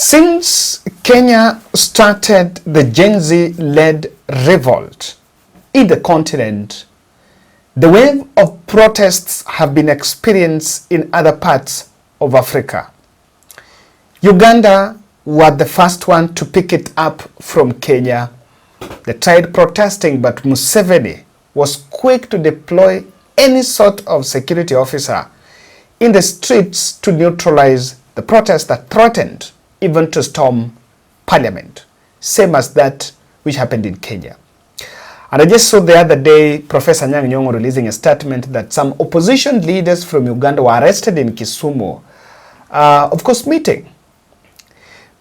Since Kenya started the Gen Z-led revolt in the continent, the wave of protests have been experienced in other parts of Africa. Uganda were the first one to pick it up from Kenya. They tried protesting, but Museveni was quick to deploy any sort of security officer in the streets to neutralize the protests that threatened even to storm parliament, same as that which happened in Kenya. And I just saw the other day Professor Anyang' Nyong'o releasing a statement that some opposition leaders from Uganda were arrested in Kisumu, of course meeting.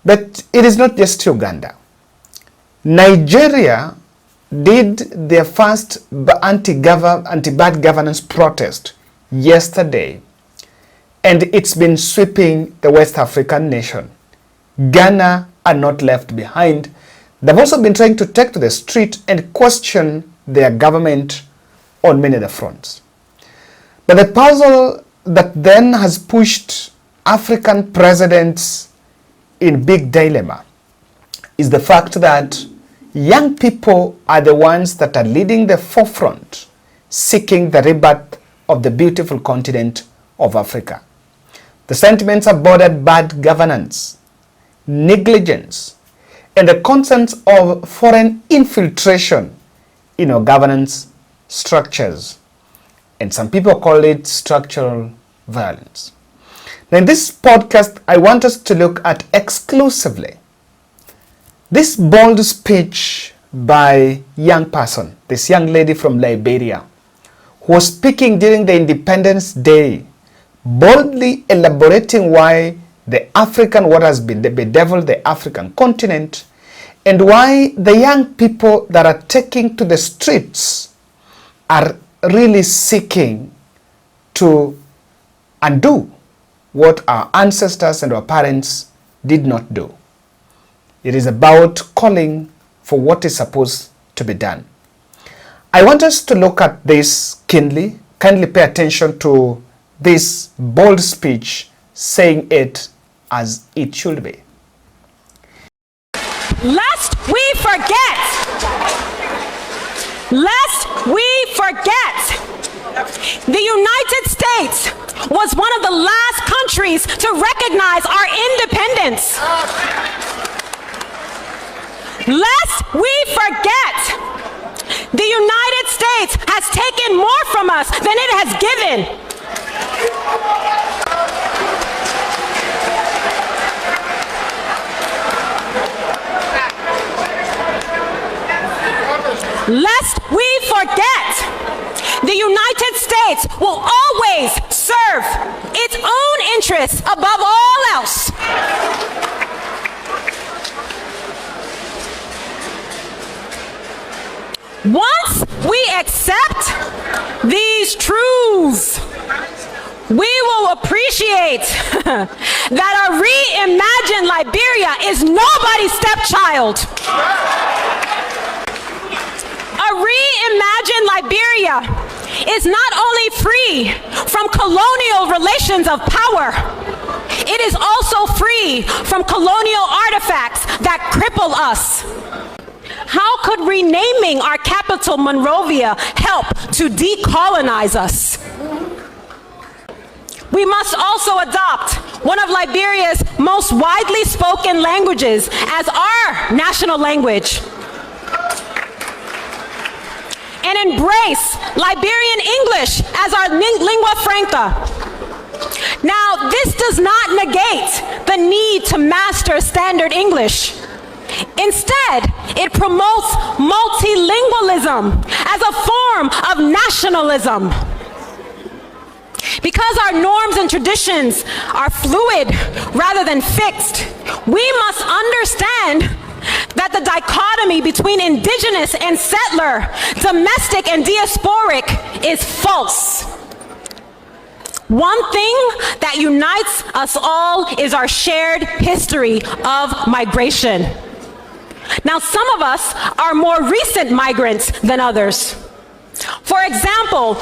But it is not just Uganda. Nigeria did their first anti-bad governance protest yesterday, and it's been sweeping the West African nation. Ghana are not left behind. They've also been trying to take to the street and question their government on many of the fronts. But the puzzle that then has pushed African presidents in big dilemma is the fact that young people are the ones that are leading the forefront, seeking the rebirth of the beautiful continent of Africa. The sentiments are bordered bad governance, negligence, and the concerns of foreign infiltration in our governance structures. And some people call it structural violence. Now in this podcast, I want us to look at exclusively this bold speech by young person, this young lady from Liberia, who was speaking during the Independence Day, boldly elaborating why the African, what has been bedeviled the African continent, and why the young people that are taking to the streets are really seeking to undo what our ancestors and our parents did not do. It is about calling for what is supposed to be done. I want us to look at this keenly. Kindly pay attention to this bold speech, saying it as it should be. Lest we forget, the United States was one of the last countries to recognize our independence. Lest we forget, the United States has taken more from us than it has given. Lest we forget, the United States will always serve its own interests above all else. Once we accept these truths, we will appreciate that a reimagined Liberia is nobody's stepchild. A reimagined Liberia is not only free from colonial relations of power, it is also free from colonial artifacts that cripple us. How could renaming our capital Monrovia help to decolonize us? We must also adopt one of Liberia's most widely spoken languages as our national language, and embrace Liberian English as our lingua franca. Now, this does not negate the need to master standard English. Instead, it promotes multilingualism as a form of nationalism. Because our norms and traditions are fluid rather than fixed, we must understand that the dichotomy between indigenous and settler, domestic and diasporic is false. One thing that unites us all is our shared history of migration. Now, some of us are more recent migrants than others. For example,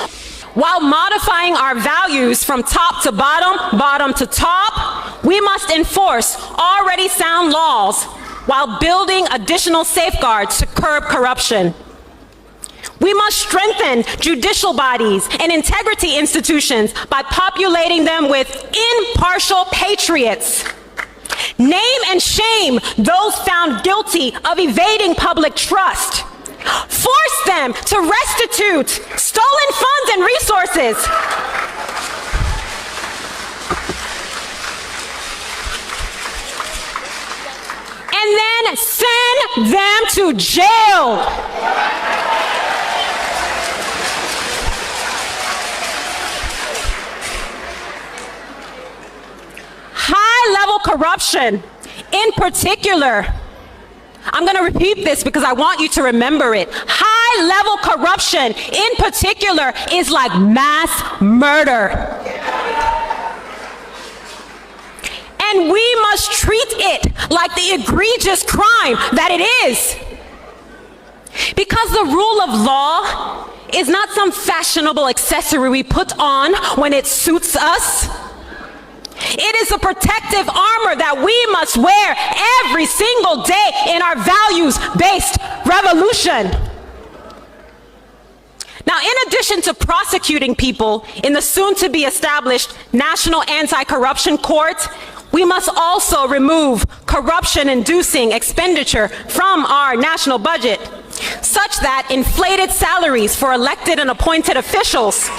while modifying our values from top to bottom, bottom to top, we must enforce already sound laws while building additional safeguards to curb corruption. We must strengthen judicial bodies and integrity institutions by populating them with impartial patriots. Name and shame those found guilty of evading public trust. Force them to restitute stolen funds and resources. And then send them to jail. High-level corruption, in particular, I'm going to repeat this because I want you to remember it. High-level corruption, in particular, is like mass murder. And we must treat it like the egregious crime that it is. Because the rule of law is not some fashionable accessory we put on when it suits us. It is a protective armor that we must wear every single day in our values-based revolution. Now, in addition to prosecuting people in the soon-to-be established National Anti-Corruption Court, we must also remove corruption-inducing expenditure from our national budget, such that inflated salaries for elected and appointed officials,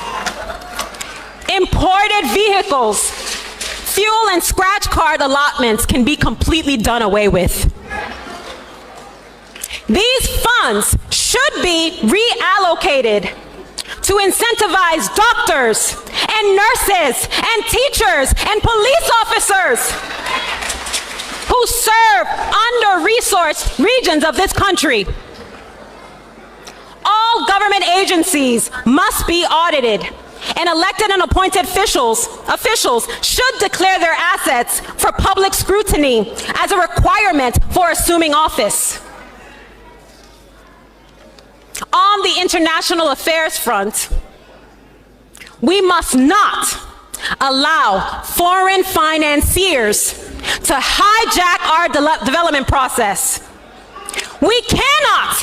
imported vehicles, fuel and scratch card allotments can be completely done away with. These funds should be reallocated to incentivize doctors and nurses and teachers and police officers who serve under-resourced regions of this country. All government agencies must be audited, and elected and appointed officials should declare their assets for public scrutiny as a requirement for assuming office. On the international affairs front, we must not allow foreign financiers to hijack our development process. We cannot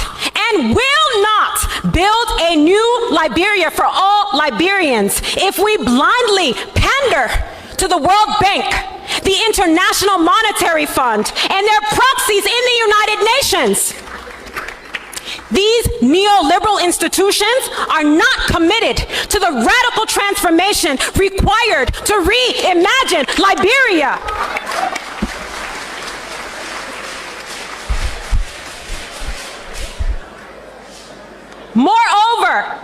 and will not build a new Liberia for all Liberians if we blindly pander to the World Bank, the International Monetary Fund, and their proxies in the United Nations. These neoliberal institutions are not committed to the radical transformation required to reimagine Liberia. Moreover,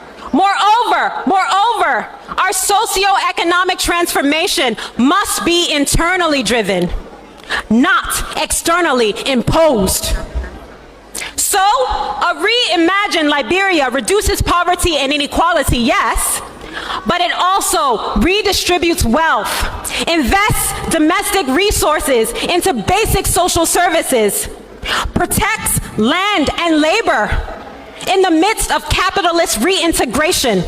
our socio-economic transformation must be internally driven, not externally imposed. So, a reimagined Liberia reduces poverty and inequality, yes, but it also redistributes wealth, invests domestic resources into basic social services, protects land and labor in the midst of capitalist reintegration,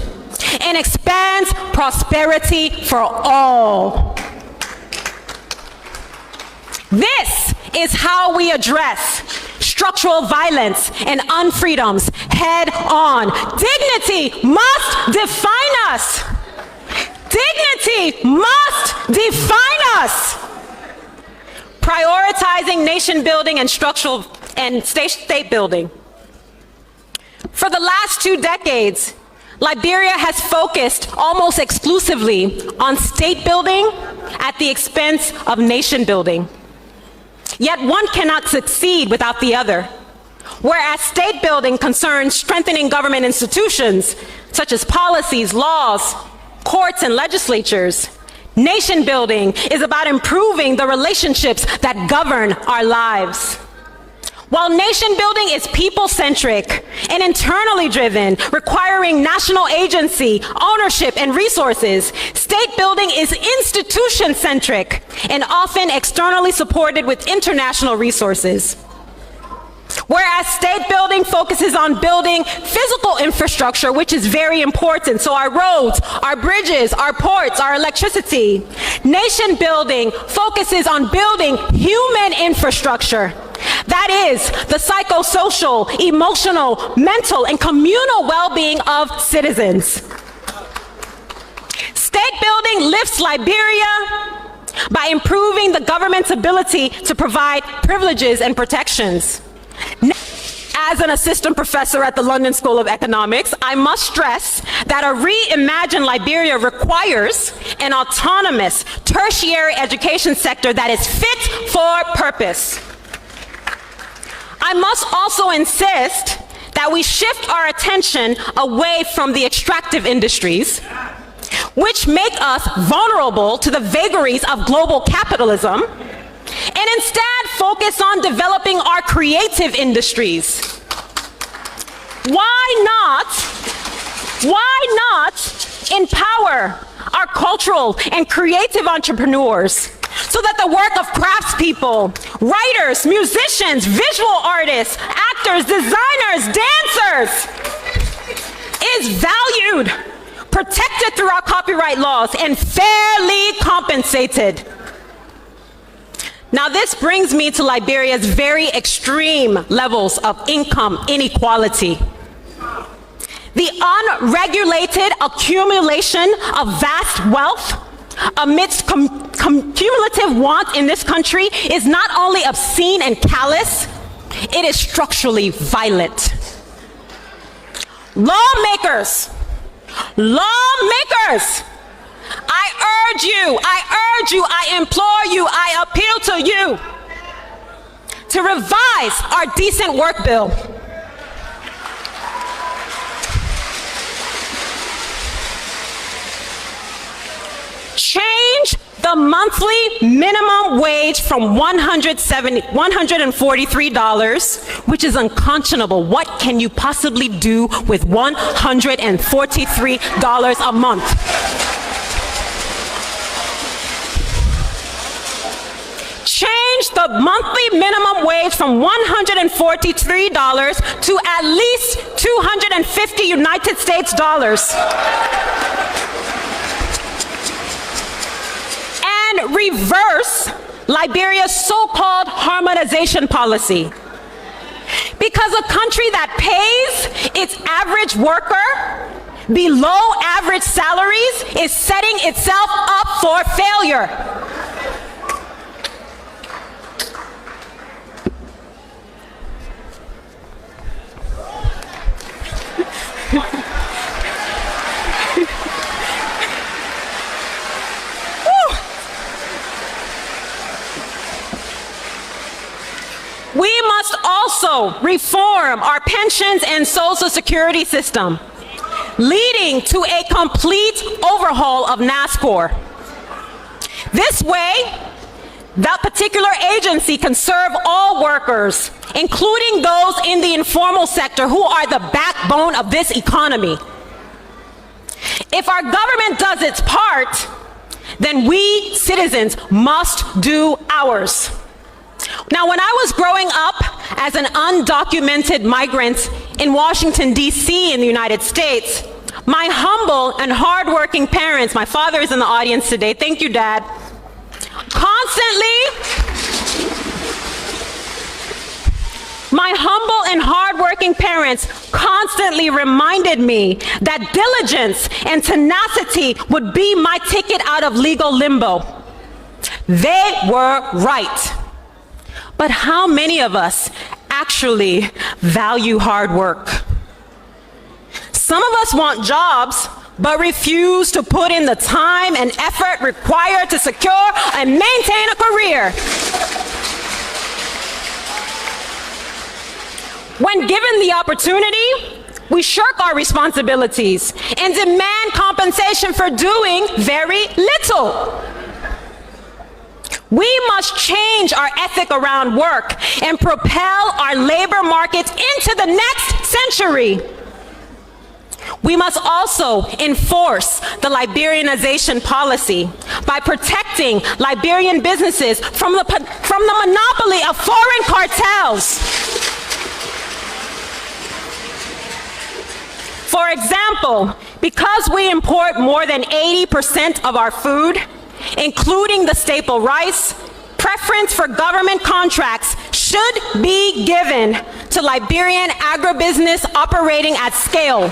and expands prosperity for all. This is how we address structural violence and unfreedoms head on. Dignity must define us. Dignity must define us. Prioritizing nation building and structural and state building. For the last 2 decades, Liberia has focused almost exclusively on state building at the expense of nation building. Yet one cannot succeed without the other. Whereas state building concerns strengthening government institutions, such as policies, laws, courts, and legislatures, nation building is about improving the relationships that govern our lives. While nation building is people-centric and internally driven, requiring national agency, ownership, and resources, state building is institution-centric and often externally supported with international resources. Whereas state building focuses on building physical infrastructure, which is very important. So our roads, our bridges, our ports, our electricity. Nation building focuses on building human infrastructure. That is the psychosocial, emotional, mental, and communal well-being of citizens. State building lifts Liberia by improving the government's ability to provide privileges and protections. As an assistant professor at the London School of Economics, I must stress that a reimagined Liberia requires an autonomous tertiary education sector that is fit for purpose. I must also insist that we shift our attention away from the extractive industries, which make us vulnerable to the vagaries of global capitalism, and instead focus on developing our creative industries. Why not empower our cultural and creative entrepreneurs so that the work of craftspeople, writers, musicians, visual artists, actors, designers, dancers is valued, protected through our copyright laws, and fairly compensated? Now, this brings me to Liberia's very extreme levels of income inequality. The unregulated accumulation of vast wealth amidst cumulative want in this country is not only obscene and callous, it is structurally violent. Lawmakers, I urge you, I implore you, I appeal to you to revise our decent work bill. Change the monthly minimum wage from $143, which is unconscionable. What can you possibly do with $143 a month? Change the monthly minimum wage from $143 to at least 250 United States dollars. And reverse Liberia's so-called harmonization policy. Because a country that pays its average worker below average salaries is setting itself up for failure. We must also reform our pensions and social security system, leading to a complete overhaul of NASCOR. This way, that particular agency can serve all workers, including those in the informal sector who are the backbone of this economy. If our government does its part, then we citizens must do ours. Now, when I was growing up as an undocumented migrant in Washington, D.C. in the United States, my humble and hardworking parents, my father is in the audience today, thank you, Dad, my humble and hardworking parents constantly reminded me that diligence and tenacity would be my ticket out of legal limbo. They were right. But how many of us actually value hard work? Some of us want jobs, but refuse to put in the time and effort required to secure and maintain a career. When given the opportunity, we shirk our responsibilities and demand compensation for doing very little. We must change our ethic around work and propel our labor markets into the next century. We must also enforce the Liberianization policy by protecting Liberian businesses from the monopoly of foreign cartels. For example, because we import more than 80% of our food, including the staple rice, preference for government contracts should be given to Liberian agribusiness operating at scale.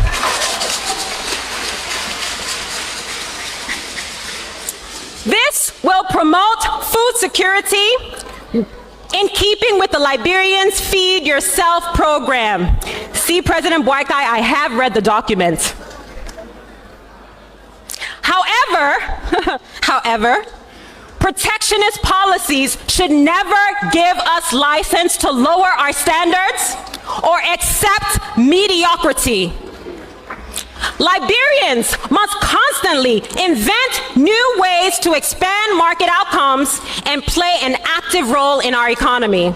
This will promote food security in keeping with the Liberians Feed Yourself program. See, President Boakai, I have read the document. However, protectionist policies should never give us license to lower our standards or accept mediocrity. Liberians must constantly invent new ways to expand market outcomes and play an active role in our economy.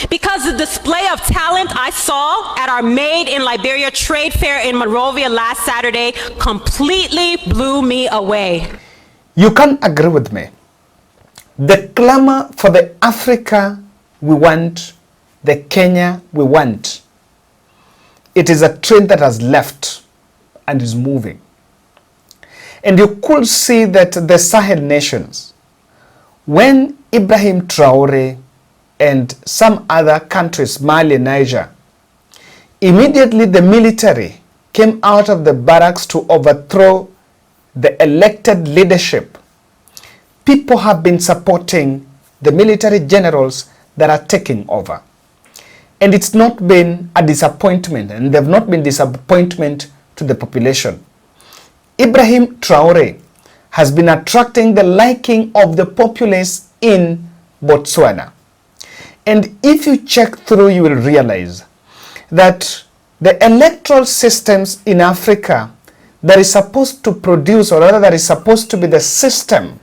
Because the display of talent I saw at our Made in Liberia trade fair in Monrovia last Saturday completely blew me away. You can agree with me. The clamor for the Africa we want, the Kenya we want, it is a train that has left and is moving. And you could see that the Sahel nations, when Ibrahim Traore and some other countries, Mali, Niger, immediately the military came out of the barracks to overthrow the elected leadership. People have been supporting the military generals that are taking over. And it's not been a disappointment, and they've not been disappointment to the population. Ibrahim Traore has been attracting the liking of the populace in Botswana. And if you check through, you will realize that the electoral systems in Africa that is supposed to produce, or rather that is supposed to be the system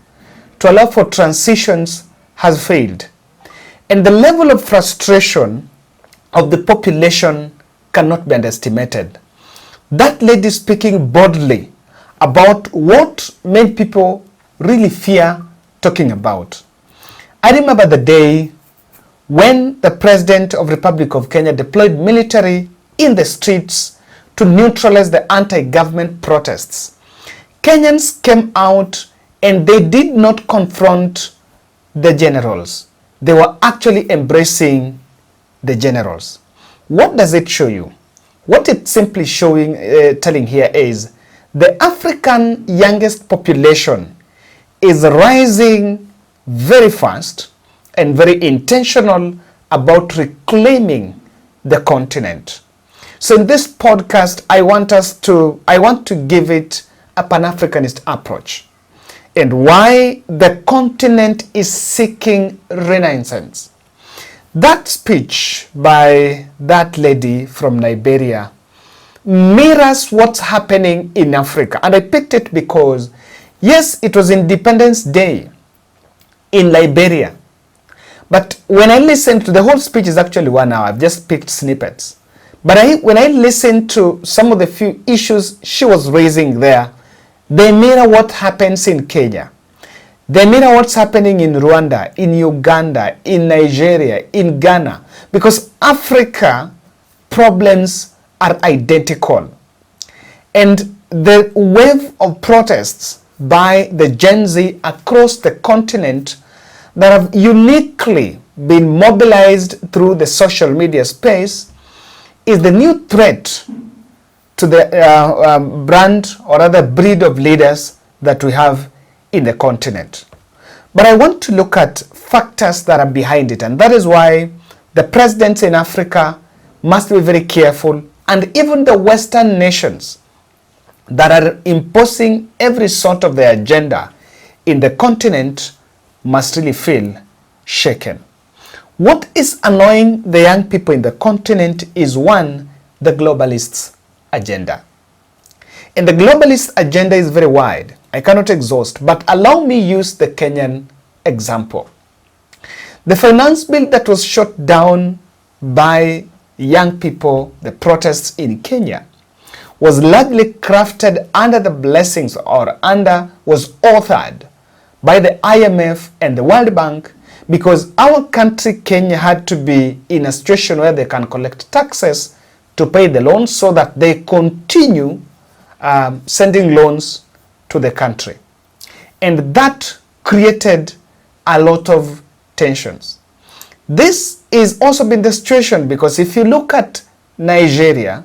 to allow for transitions, has failed. And the level of frustration of the population cannot be underestimated. That lady speaking boldly about what many people really fear talking about. I remember the day when the President of the Republic of Kenya deployed military in the streets to neutralize the anti-government protests. Kenyans came out and they did not confront the generals. They were actually embracing the generals. What does it show you? What it's simply telling here is the African youngest population is rising very fast and very intentional about reclaiming the continent. So in this podcast, I want to give it a Pan-Africanist approach and why the continent is seeking renaissance. That speech by that lady from Liberia mirrors what's happening in Africa. And I picked it because, yes, it was Independence Day in Liberia. But when I listened to the whole speech is actually 1 hour. I've just picked snippets. But when I listened to some of the few issues she was raising there, they mirror what happens in Kenya. They mirror what's happening in Rwanda, in Uganda, in Nigeria, in Ghana. Because Africa problems are identical. And the wave of protests by the Gen Z across the continent that have uniquely been mobilized through the social media space is the new threat to the brand or other breed of leaders that we have in the continent. But I want to look at factors that are behind it, and that is why the presidents in Africa must be very careful, and even the Western nations that are imposing every sort of their agenda in the continent must really feel shaken. What is annoying the young people in the continent is, one, the globalists' agenda. And the globalist agenda is very wide. I cannot exhaust, but allow me use the Kenyan example. The finance bill that was shot down by young people, the protests in Kenya, was largely crafted under the blessings was authored by the IMF and the World Bank, because our country, Kenya, had to be in a situation where they can collect taxes to pay the loans so that they continue sending loans to the country. And that created a lot of tensions. This is also been the situation because if you look at Nigeria,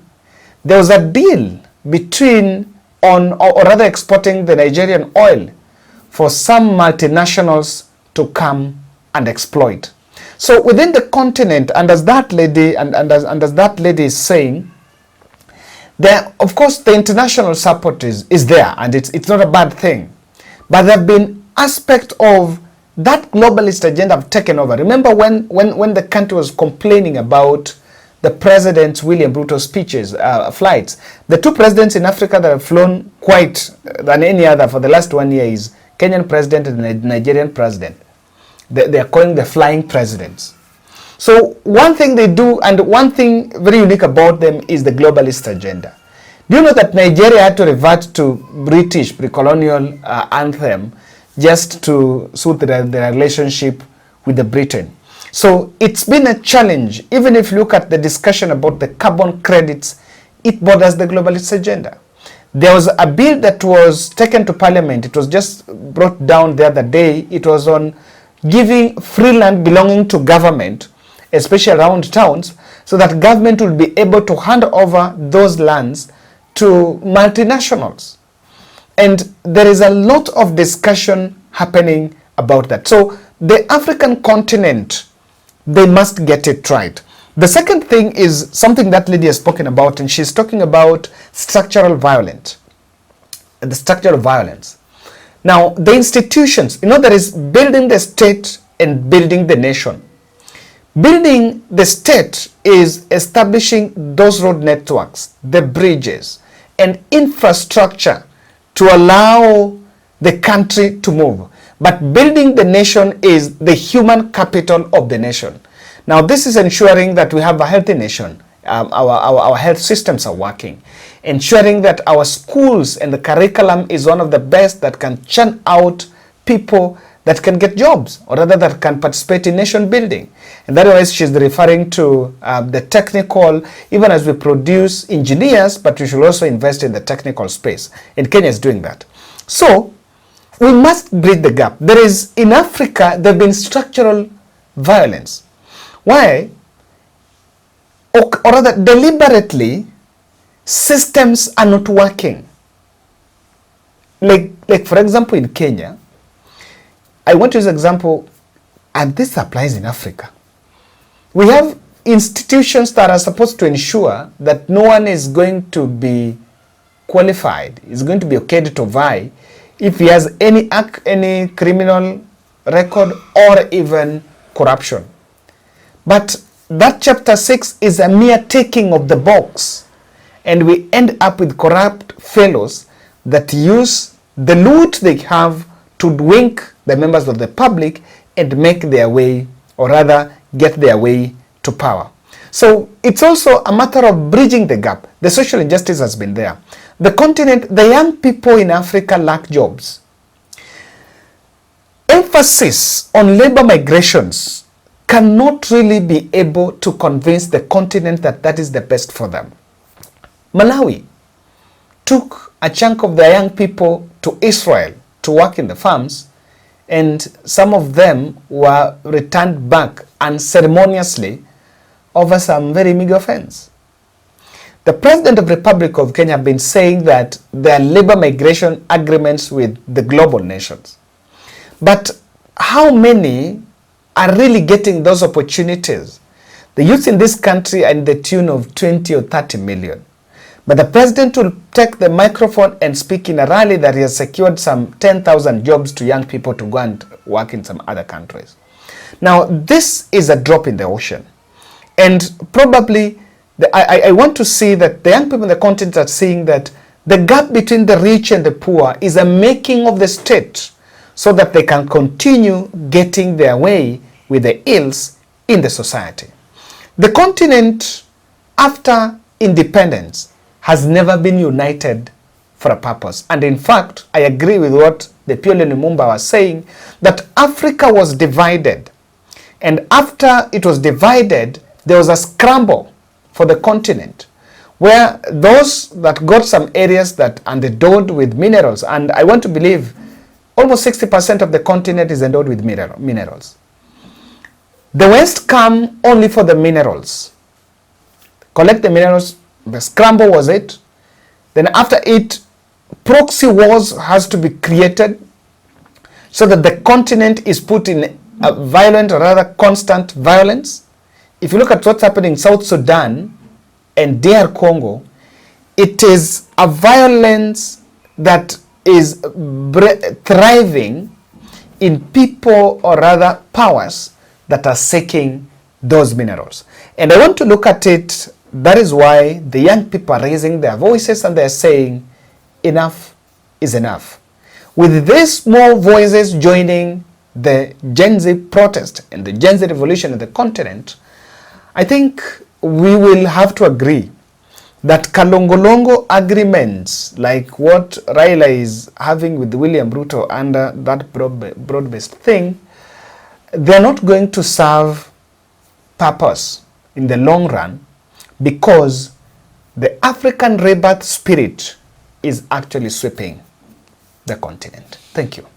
there was a deal between or rather exporting the Nigerian oil for some multinationals to come and exploit. So within the continent, and as that lady as that lady is saying, there, of course, the international support is there, and it's not a bad thing. But there have been aspects of that globalist agenda have taken over. Remember when the country was complaining about the President William Ruto speeches, flights. The two presidents in Africa that have flown quite than any other for the last 1 year is Kenyan president and the Nigerian president. They are calling the flying presidents. So one thing they do, and one thing very unique about them, is the globalist agenda. Do you know that Nigeria had to revert to British pre-colonial anthem just to suit their relationship with the Britain? So it's been a challenge. Even if you look at the discussion about the carbon credits, it borders the globalist agenda. There was a bill that was taken to Parliament. It was just brought down the other day. It was on giving free land belonging to government, especially around towns, so that government will be able to hand over those lands to multinationals. And there is a lot of discussion happening about that. So the African continent, they must get it right. The second thing is something that lady has spoken about, and she's talking about structural violence. The structural violence. Now, the institutions, there is building the state and building the nation. Building the state is establishing those road networks, the bridges, and infrastructure to allow the country to move. But building the nation is the human capital of the nation. Now, this is ensuring that we have a healthy nation. Our health systems are working. Ensuring that our schools and the curriculum is one of the best that can churn out people that can get jobs, or rather that can participate in nation building. And that is, she's referring to the technical, even as we produce engineers, but we should also invest in the technical space. And Kenya is doing that. So we must bridge the gap. There is, in Africa, there have been structural violence. Why? Or rather, deliberately, systems are not working. Like for example, in Kenya, I want to use an example, and this applies in Africa. We have institutions that are supposed to ensure that no one is going to be qualified, is going to be okayed to vie if he has any criminal record or even corruption. But that chapter 6 is a mere taking of the box, and we end up with corrupt fellows that use the loot they have to wink the members of the public and make their way, or rather get their way to power. So it's also a matter of bridging the gap. The social injustice has been there. The continent, the young people in Africa lack jobs. Emphasis on labor migrations cannot really be able to convince the continent that that is the best for them. Malawi took a chunk of their young people to Israel to work in the farms, and some of them were returned back unceremoniously over some very meager offense. The President of the Republic of Kenya have been saying that there are labor migration agreements with the global nations. But how many are really getting those opportunities? The youth in this country are in the tune of 20 or 30 million. But the president will take the microphone and speak in a rally that he has secured some 10,000 jobs to young people to go and work in some other countries. Now, this is a drop in the ocean. And probably, I want to see that the young people in the continent are seeing that the gap between the rich and the poor is a making of the state so that they can continue getting their way with the ills in the society. The continent, after independence, has never been united for a purpose. And in fact, I agree with what the Piole Lumumba was saying, that Africa was divided. And after it was divided, there was a scramble for the continent where those that got some areas that are endowed with minerals, and I want to believe almost 60% of the continent is endowed with minerals. The West come only for the minerals. Collect the minerals, the scramble was it. Then after it, proxy wars has to be created so that the continent is put in a violent or rather constant violence. If you look at what's happening in South Sudan and DR Congo, it is a violence that is thriving in people or rather powers that are seeking those minerals. And I want to look at it, that is why the young people are raising their voices and they're saying enough is enough. With these more voices joining the Gen Z protest and the Gen Z revolution in the continent, I think we will have to agree that Kalongolongo agreements like what Raila is having with William Ruto under that broad-based thing, they're not going to serve purpose in the long run, because the African rebirth spirit is actually sweeping the continent. Thank you.